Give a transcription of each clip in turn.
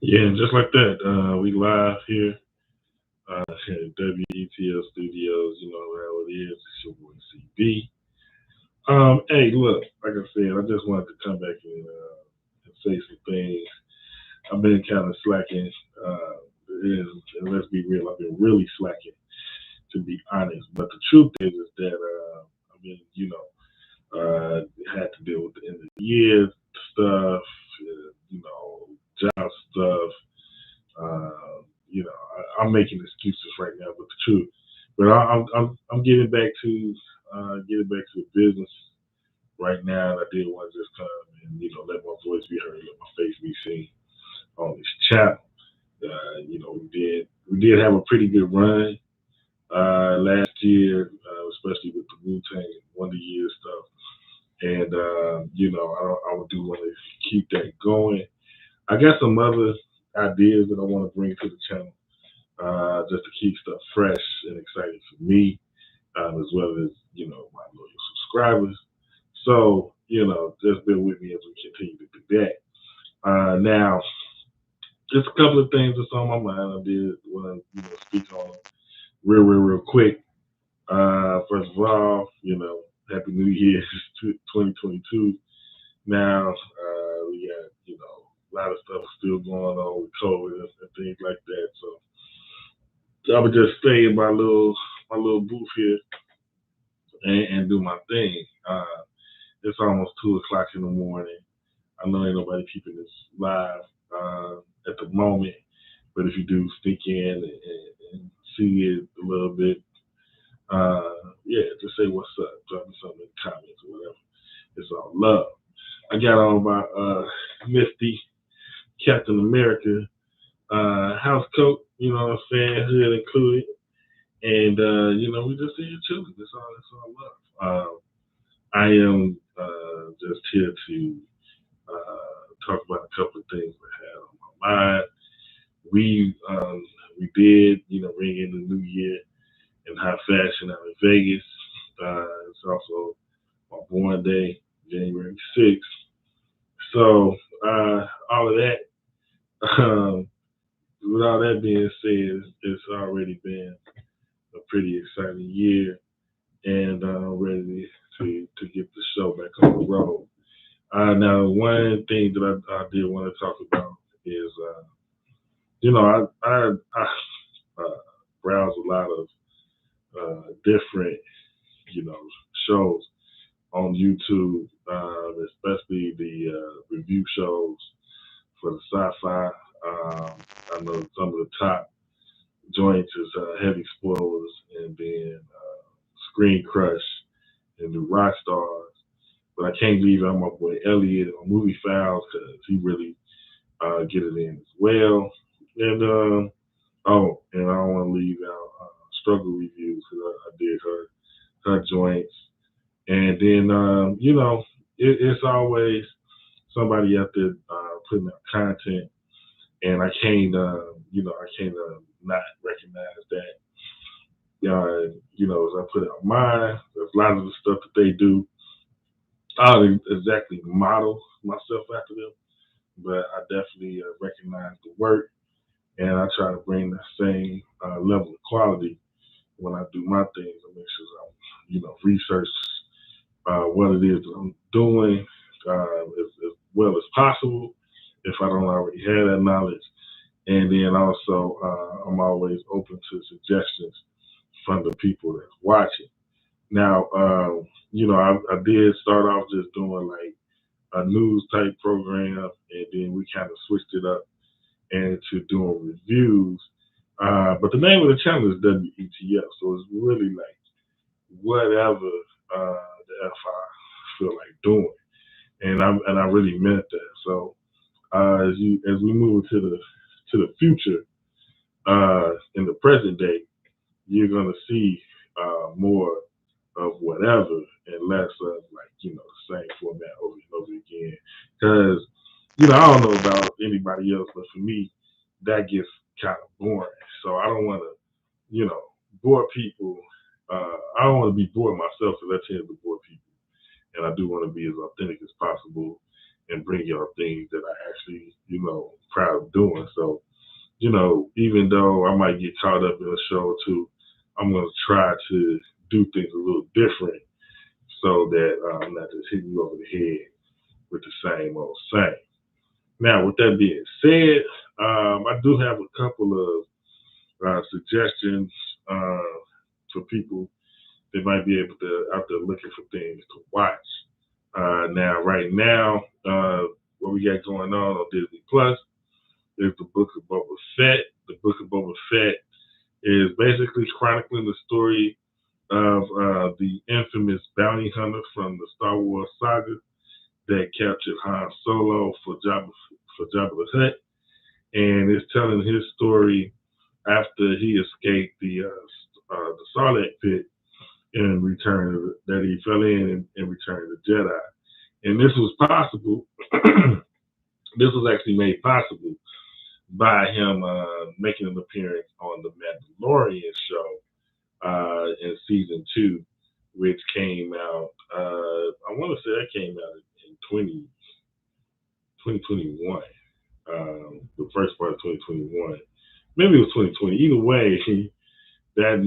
Yeah, and just like that, we live here at WETF Studios. You know how it is. It's your boy CB. Hey, look, like I said, I just wanted to come back and say some things. I've been kind of slacking, and let's be real, I've been really slacking, to be honest. But the truth is that I've been, had to deal with the end of the year stuff, job stuff. I'm making excuses right now, but the truth. But I'm getting back to the business right now. And I did want to just come and let my voice be heard, let my face be seen on this channel. We did have a pretty good run last year, especially with the Wu-Tang Wonder Year stuff. And I do want to keep that going. I got some other ideas that I want to bring to the channel, just to keep stuff fresh and exciting for me, as well as my loyal subscribers. So just bear with me as we continue to do that. Now, just a couple of things that's on my mind. I did want to speak on real quick. First of all, Happy New Year 2022. Now, we got a lot of stuff still going on with COVID and things like that. So I would just stay in my little booth here and do my thing. It's almost 2 o'clock in the morning. I know ain't nobody keeping this live at the moment, but if you do sneak in and see it a little bit, just say what's up. Drop me something in the comments or whatever. It's all love. I got on my Misty Captain America house coat, you know what I'm saying, hood included. And we just here chilling. That's all love. I am just here to talk about a couple of things I had on my mind. We did, ring in the new year in high fashion out in Vegas. It's also my born day, January 6th. So all of that, with all that being said, it's already been a pretty exciting year, and I'm ready to get the show back on the road. Now, one thing that I did want to talk about is, I browse a lot of different, shows on YouTube, especially the review shows for the sci-fi. I know some of the top joints is Heavy Spoilers, and then Screen Crush and the Rock Stars. But I can't leave out my boy Elliot on Movie Files because he really get it in as well. And and I don't want to leave out Struggle Reviews because I did her joints. And then it's always somebody out there putting out content, and I can't not recognize that. As I put out mine, there's a lot of the stuff that they do. I don't exactly model myself after them, but I definitely recognize the work, and I try to bring the same level of quality when I do my things. I make sure I, research what it is that I'm doing as well as possible, if I don't already have that knowledge. And then also, I'm always open to suggestions from the people that's watching. Now, I did start off just doing like a news type program, and then we kind of switched it up into doing reviews. But the name of the channel is WETF, so it's really like whatever the F I feel like doing, and I really meant that. So as we move to the future, in the present day, you're gonna see more of whatever and less of the same format over and over again. Because I don't know about anybody else, but for me, that gets kind of boring. So I don't want to bore people. I don't want to be bored myself, so that's here to bore people. And I do want to be as authentic as possible and bring y'all things that I actually proud of doing. So, even though I might get caught up in a show or two, I'm going to try to do things a little different so that I'm not just hitting you over the head with the same old same. Now, with that being said, I do have a couple of suggestions for people that might be able to out there looking for things to watch. Now, right now, what we got going on Disney Plus is the Book of Boba Fett. The Book of Boba Fett is basically chronicling the story of the infamous bounty hunter from the Star Wars saga that captured Han Solo for Jabba the Hutt, and it's telling his story after he escaped the Sarlacc pit in Return that he fell in Return of the Jedi. And this was possible. This was actually made possible by him making an appearance on the Mandalorian show in season 2, which came out. I want to say that came out in 2021. The first part of 2021. Maybe it was 2020. Either way, that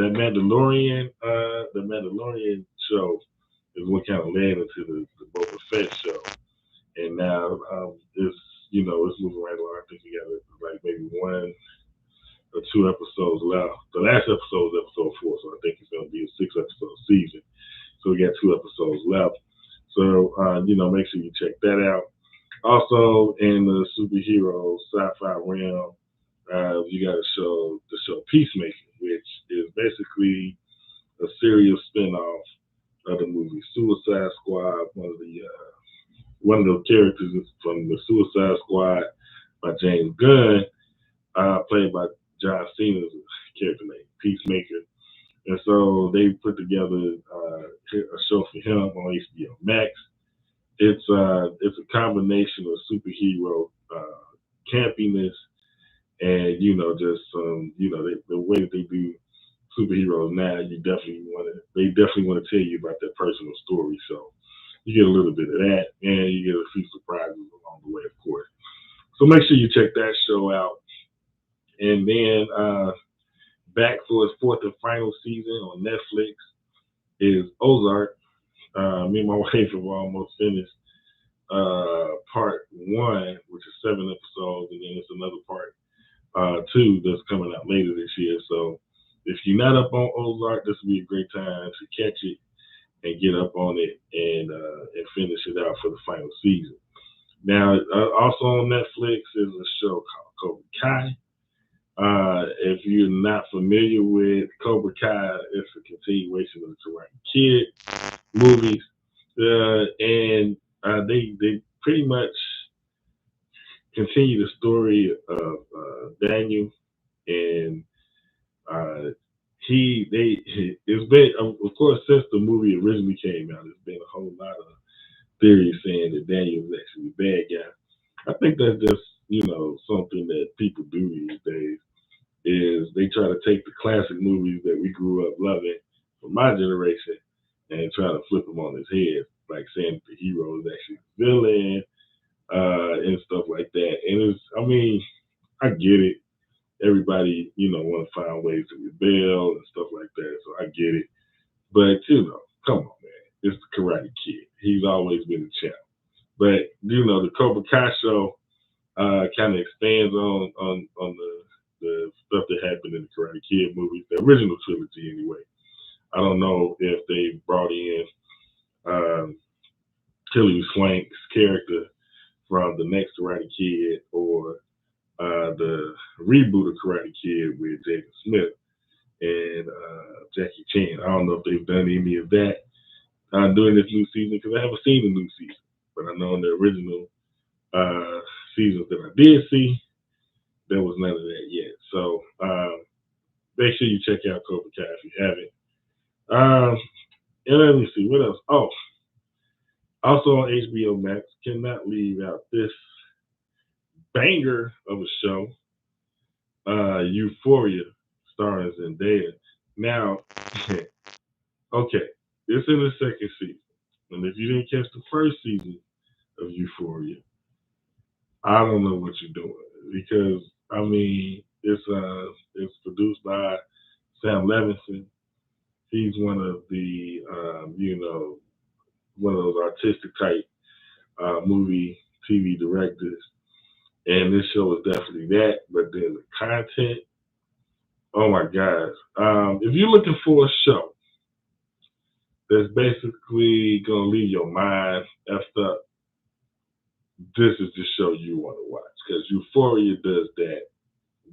Mandalorian show is what kind of led into the Boba Fett show, and now it's moving right along. I think we got like maybe 1 or 2 episodes left. The last episode is episode 4, so I think it's going to be a 6-episode season. So we got 2 episodes left. So make sure you check that out. Also, in the superhero sci-fi realm, you got the show Peacemaker, which is basically a serial spinoff of the movie Suicide Squad. One of the characters is from the Suicide Squad by James Gunn, played by John Cena's character named Peacemaker. And so they put together a show for him on HBO Max. It's a combination of superhero campiness and just the way that they do superheroes now. They definitely want to tell you about their personal story. So you get a little bit of that, and you get a few surprises along the way, of course. So make sure you check that show out. And then back for its 4th and final season on Netflix is Ozark. Me and my wife have almost finished part 1, which is 7 episodes, and then it's another part 2 that's coming out later this year. So if you're not up on Ozark, this would be a great time to catch it and get up on it and finish it out for the final season. Now, also on Netflix is a show called Cobra Kai. If you're not familiar with Cobra Kai, it's a continuation of the Karate Kid movies, and they pretty much continue the story of Daniel, and it's been, of course, since the movie originally came out, there's been a whole lot of theories saying that Daniel was actually a bad guy. I think that's just something that people do these days, is they try to take the classic movies that we grew up loving from my generation and try to flip them on his head, like saying the hero is actually the villain and stuff like that. And I get it. Everybody, want to find ways to rebel and stuff like that, so I get it. But, come on, man. It's the Karate Kid. He's always been a champ. But, the Cobra Kai show kind of expands on the stuff that happened in the Karate Kid movies, the original trilogy anyway. I don't know if they brought in Hilary Swank's character from the next Karate Kid or the reboot of Karate Kid with Jaden Smith and Jackie Chan. I don't know if they've done any of that during this new season, because I haven't seen the new season. But I know in the original seasons that I did see, there was none of that yet. So make sure you check out Cobra Kai if you haven't. And let me see, what else? Oh, also on HBO Max, cannot leave out this banger of a show, Euphoria, starring Zendaya. Now, okay, it's in the 2nd season. And if you didn't catch the 1st season of Euphoria, I don't know what you're doing because I mean it's produced by Sam Levinson. He's one of the one of those artistic type movie TV directors, and this show is definitely that. But then the content, oh my gosh! If you're looking for a show that's basically gonna leave your mind effed up, this is the show you want to watch because Euphoria does that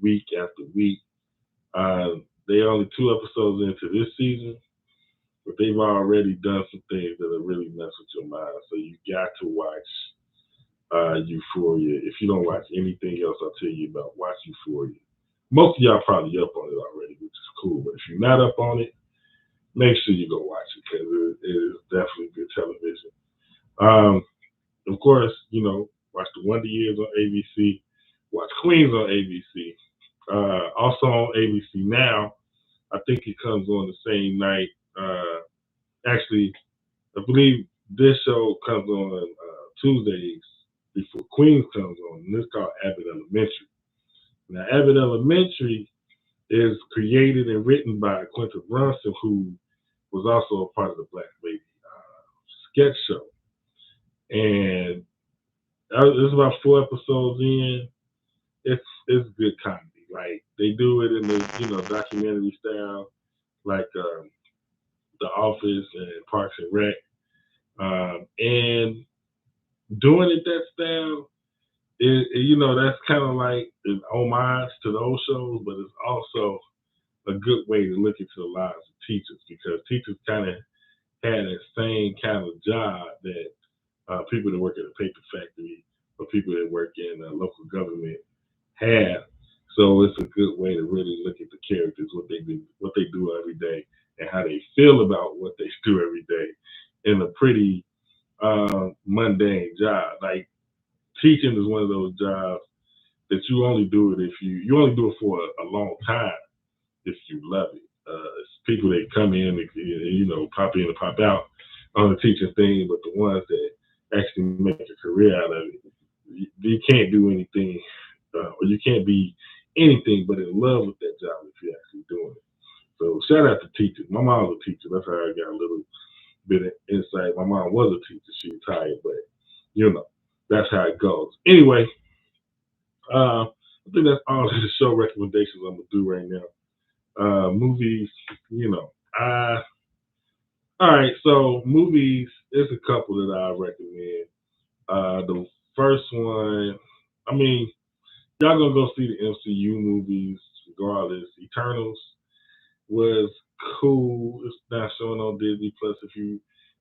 week after week. They only 2 episodes into this season, but they've already done some things that have really mess with your mind. So you got to watch Euphoria. If you don't watch anything else I'll tell you about, watch Euphoria. Most of y'all probably up on it already, which is cool. But if you're not up on it, make sure you go watch it because it is definitely good television. Of course, watch The Wonder Years on ABC. Watch Queens on ABC. Also on ABC now, I think it comes on the same night. Actually, I believe this show comes on Tuesdays before Queens comes on, and it's called Abbott Elementary. Now, Abbott Elementary is created and written by Quinta Brunson, who was also a part of the Black Baby sketch show. And it's about 4 episodes in. It's good comedy. Like they do it in the documentary style, like The Office and Parks and Rec, and doing it that style. That's kind of like an homage to those shows, but it's also a good way to look into the lives of teachers because teachers kind of had that same kind of job that people that work at a paper factory or people that work in local government have. So it's a good way to really look at the characters, what they do every day, and how they feel about what they do every day in a pretty mundane job. Like teaching is one of those jobs that you only do it if you only do it for a long time if you love it. It's people that come in and pop in and pop out on the teaching thing, but the ones that actually make a career out of it, you can't do anything or you can't be anything but in love with that job if you're actually doing it. So shout out to teachers. My mom was a teacher. That's how I got a little bit of insight. My mom was a teacher. She retired, but that's how it goes. Anyway, I think that's all the show recommendations I'm gonna do right now. Movies, all right. So movies, there's a couple that I recommend. The first one, I mean, y'all gonna go see the MCU movies regardless. Eternals was cool. It's not showing on Disney Plus. If you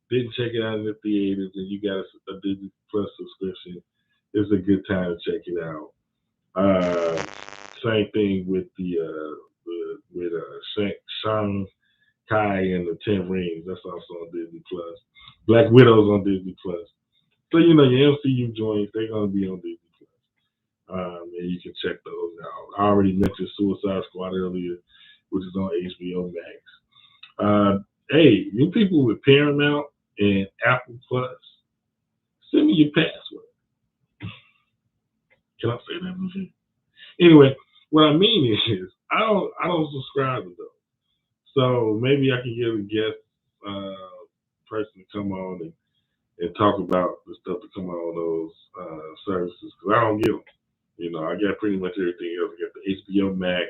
didn't check it out in the theaters and you got a Disney Plus subscription, it's a good time to check it out. Same thing with Shang Kai and the 10 Rings. That's also on Disney Plus. Black Widow's on Disney Plus. So your MCU joints, they're gonna be on Disney Plus. And you can check those out. I already mentioned Suicide Squad earlier, which is on HBO Max. Hey, you people with Paramount and Apple Plus, send me your password. Can I say that movie? Anyway, what I mean is I don't subscribe to those. So maybe I can get a guest person to come on and talk about the stuff that come on those services because I don't get them. I got pretty much everything else. I got the HBO Max,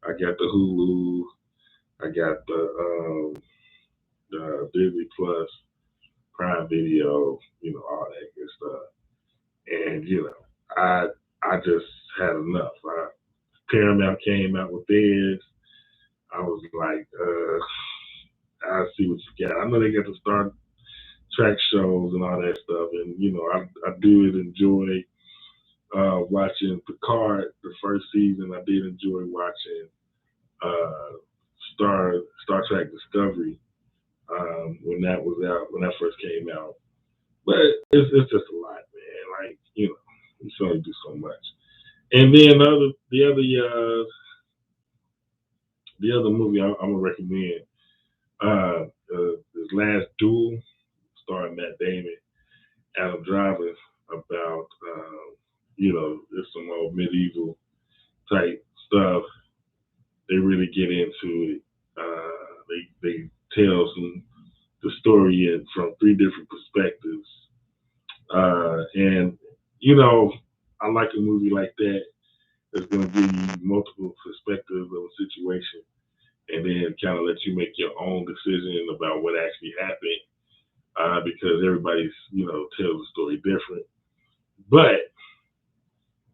I got the Hulu, I got the Disney Plus, Prime Video, all that good stuff. And I just had enough. Paramount came out with theirs. I was like, I see what you got. I know they got the Star Trek shows and all that stuff, and I do enjoy watching Picard the first season. I did enjoy watching Star Trek Discovery when that was out, when that first came out. But it's just a lot, man. Like you only do so much. And then the other movie I'm gonna recommend is Last Duel, starring Matt Damon, Adam Driver, about it's some old medieval type stuff. They really get into it. They tell the story from three different perspectives. And I like a movie like that that's going to give you multiple perspectives of a situation, and then kind of let you make your own decision about what actually happened. Because everybody's tells the story different, but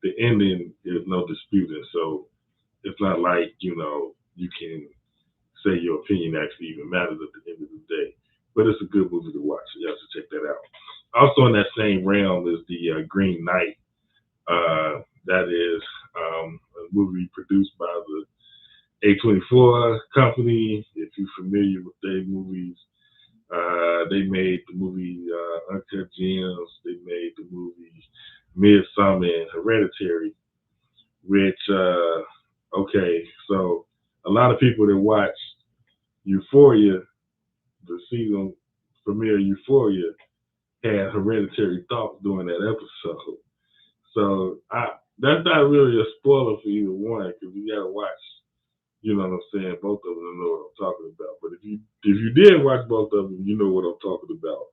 the ending is no disputing. So it's not like you can say your opinion actually even matters at the end of the day. But it's a good movie to watch. You have to check that out. Also in that same realm is the Green Knight. That is a movie produced by the A24 company. If you're familiar with their movies, they made the movie Uncut Gems. They made the movie Midsummer and Hereditary, which, okay, so a lot of people that watch Euphoria, the season premiere Euphoria, had hereditary thoughts during that episode. So that's not really a spoiler for either one, because you gotta watch, you know what I'm saying, both of them to know what I'm talking about. But if you did watch both of them, you know what I'm talking about.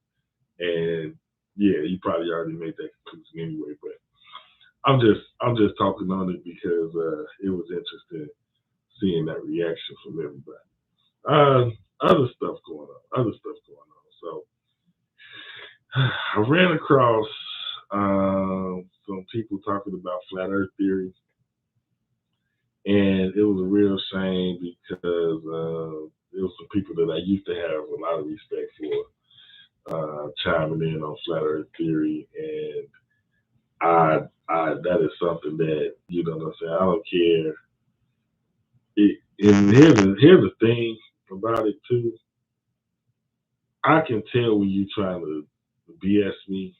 And yeah, you probably already made that conclusion anyway. But I'm just talking on it because it was interesting seeing that reaction from everybody. Other stuff going on. So I ran across some people talking about flat Earth theory, and it was a real shame because it was some people that I used to have a lot of respect for chiming in on flat Earth theory, and I that is something that what I'm saying. I don't care. And here's the thing about it too. I can tell when you trying to BS me,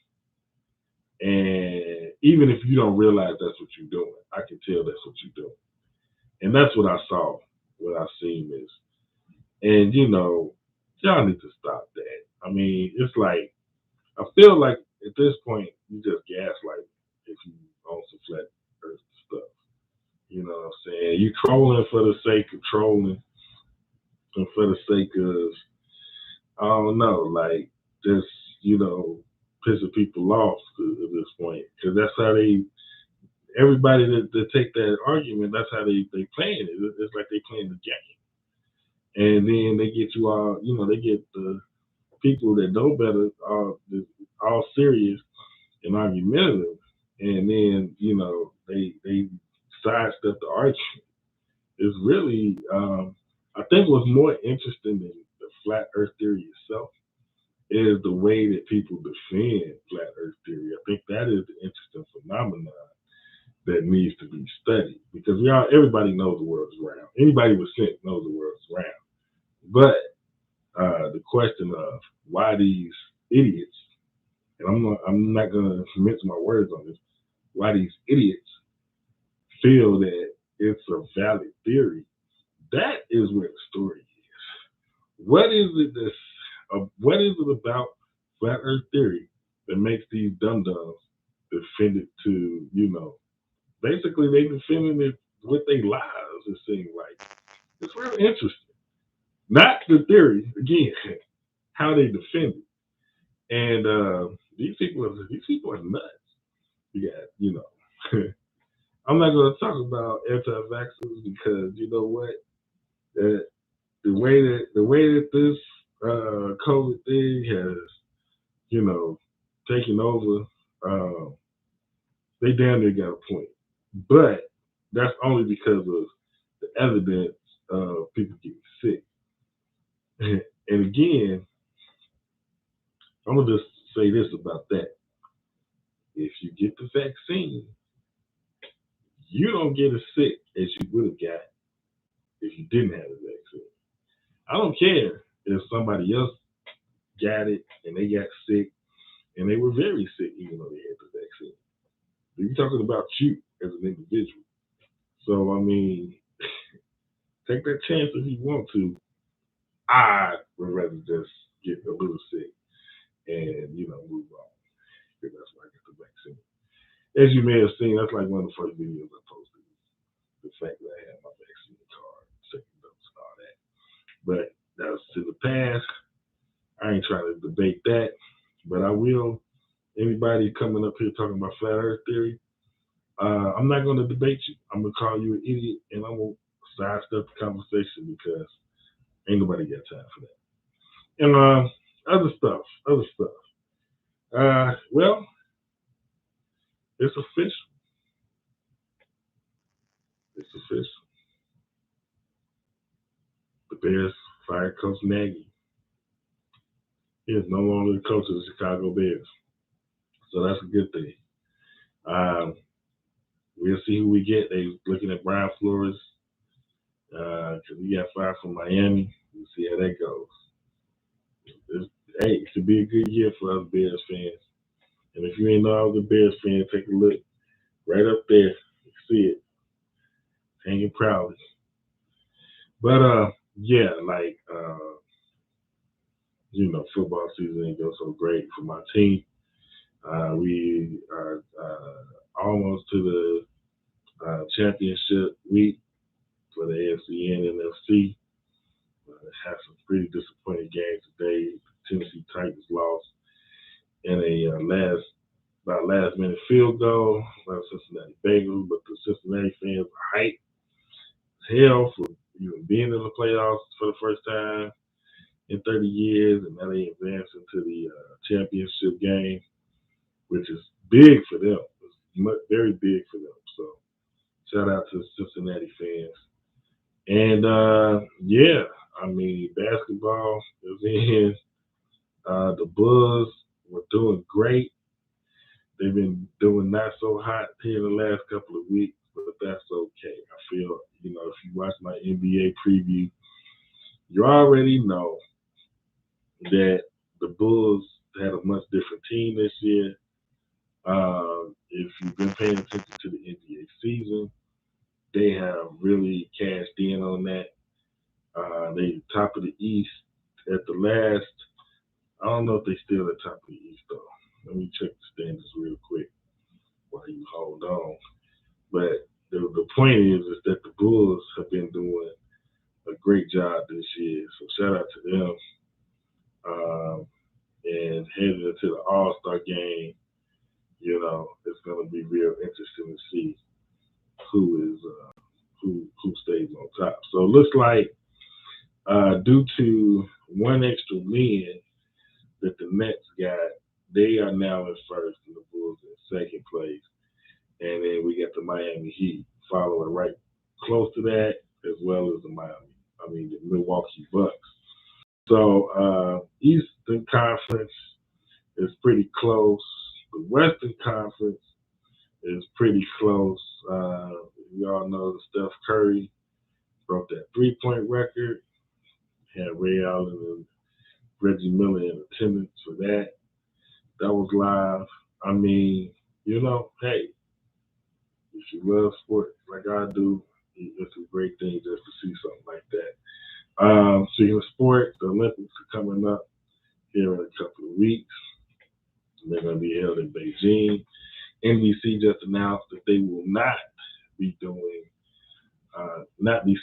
and even if you don't realize that's what you're doing, I can tell that's what you're doing. And that's what I saw, what I seen is. And y'all need to stop that. I mean, it's like I feel like at this point you just gaslight if you own some flat earth stuff. You know what I'm saying? You trolling for the sake of trolling and for the sake of I don't know, like just pissing people off at this point, because that's how everybody that take that argument, that's how they playing it. It's like they playing the game, and then they get you all, they get the people that know better all serious and argumentative, and then they sidestep the argument. It's really, I think what's more interesting than the flat Earth theory itself is the way that people defend flat Earth theory. I think that is the interesting phenomenon that needs to be studied, because everybody knows the world's round. Anybody with sense knows the world's round. But the question of why these idiots, and I'm not gonna mince my words on this, why these idiots feel that it's a valid theory, that is where the story is. What is it about flat Earth theory that makes these dum-dums defend it to, basically they defending it with their lives, it seems like. It's real interesting. Not the theory, again, how they defend it. And these people are nuts. You got, I'm not going to talk about anti-vaxxers because you know what? The way that this COVID thing has, taken over, they damn near got a point. But that's only because of the evidence of people getting sick. And again, I'm going to just say this about that. If you get the vaccine, you don't get as sick as you would have got if you didn't have the vaccine. I don't care if somebody else got it and they got sick and they were very sick even though they had the vaccine. You're talking about you as an individual. So, I mean, take that chance if you want to. I would rather just get a little sick and, move on. Because that's why I get the vaccine. as you may have seen, that's like one of the first videos I posted. The fact that I had my vaccine card, second dose, and all that. But that was to the past. I ain't trying to debate that, but I will. Anybody coming up here talking about flat Earth theory, I'm not going to debate you. I'm going to call you an idiot, and I'm going to sidestep the conversation because ain't nobody got time for that. And other stuff. Well, it's official. It's official. The Bears fired Coach Nagy. He is no longer the coach of the Chicago Bears. So that's a good thing. We'll see who we get. They looking at Brian Flores because he got fired from Miami. We'll see how that goes. It could be a good year for us Bears fans. And if you ain't know I was a Bears fan, take a look right up there. You can see it. Hanging proudly. But yeah, like football season ain't go so great for my team. We are almost to the championship week for the AFC and NFC. Had some pretty disappointing games today. Tennessee Titans lost in a last minute field goal by Cincinnati Bengals, but the Cincinnati fans are hyped as hell for being in the playoffs for the first time in 30 years, and now they advance into the championship game, which is big for them. It's very big for them. So shout out to the Cincinnati fans. And yeah, I mean, basketball is in. The Bulls were doing great. They've been doing not so hot here the last couple of weeks, but that's okay. I feel, if you watch my NBA preview, you already know that the Bulls had a much different team this year. If you've been paying attention to the NBA season, they have really cashed in on that. They top of the East at the last. I don't know if they still at top of the East though. Let me check the standings real quick while you hold on. But the point is that the Bulls have been doing a great job this year. So shout out to them. And heading into the All-Star game, it's going to be real interesting to see who stays on top. So it looks like due to one extra win that the Nets got, they are now in first and the Bulls in second place. And then we got the Miami Heat following right close to that, as well as the Milwaukee Bucks. So Eastern Conference is pretty close. The Western Conference is pretty close. We all know that Steph Curry broke that three-point record. Had Ray Allen and Reggie Miller in attendance for that. That was live. I mean, hey, if you love sports like I do, it's a great thing just to see something like that. Speaking of sports, the Olympics are coming up here in a couple of weeks. They're going to be held in Beijing. NBC just announced that they will not be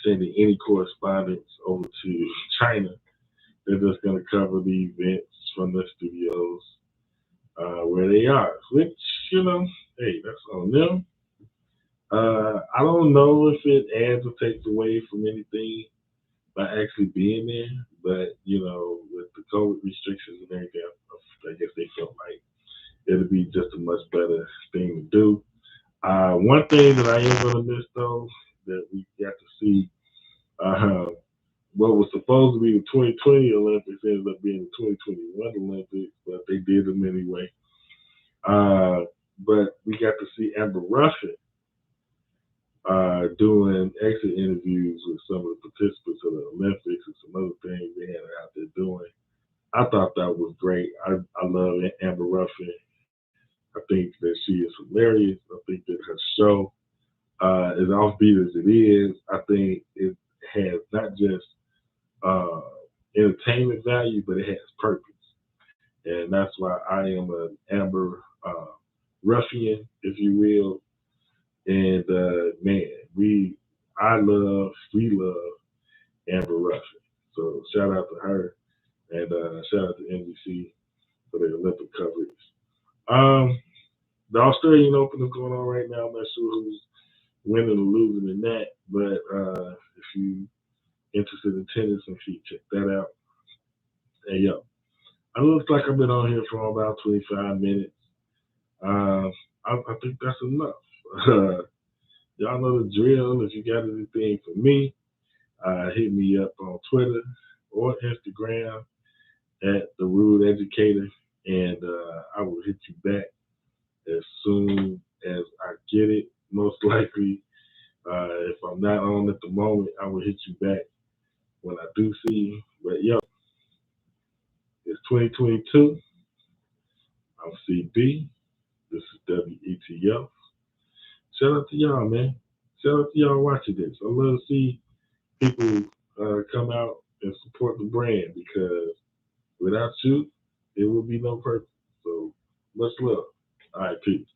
sending any correspondence over to China. They're just going to cover the events from the studios where they are, which, hey, that's on them. I don't know if it adds or takes away from anything by actually being there, but, with the COVID restrictions and everything, I guess they felt like it'll be just a much better thing to do. One thing that I am going to miss, though, that we got to see, what was supposed to be the 2020 Olympics ended up being the 2021 Olympics, but they did them anyway. But we got to see Amber Ruffin doing exit interviews with some of the participants of the Olympics and some other things they had out there doing. I thought that was great. I love Amber Ruffin. I think that she is hilarious. I think that her show, as offbeat as it is, I think it has not just entertainment value, but it has purpose. And that's why I am an Amber ruffian, if you will. And man, we love Amber Ruffin. So shout out to her, and shout out to NBC for the Olympic coverage. The Australian Open is going on right now. I'm not sure who's winning or losing in that, but if you interested in tennis, make sure you check that out. Hey yo, it looks like I've been on here for about 25 minutes. I think that's enough. Y'all know the drill. If you got anything for me, hit me up on Twitter or Instagram at TheRudeEducator, and I will hit you back as soon as I get it. Most likely, if I'm not on at the moment, I will hit you back when I do see you. But yo, it's 2022. I'm CB. This is WETF. Shout out to y'all, man. Shout out to y'all watching this. I love to see people come out and support the brand, because without you, it would be no purpose. So much love. All right, peace.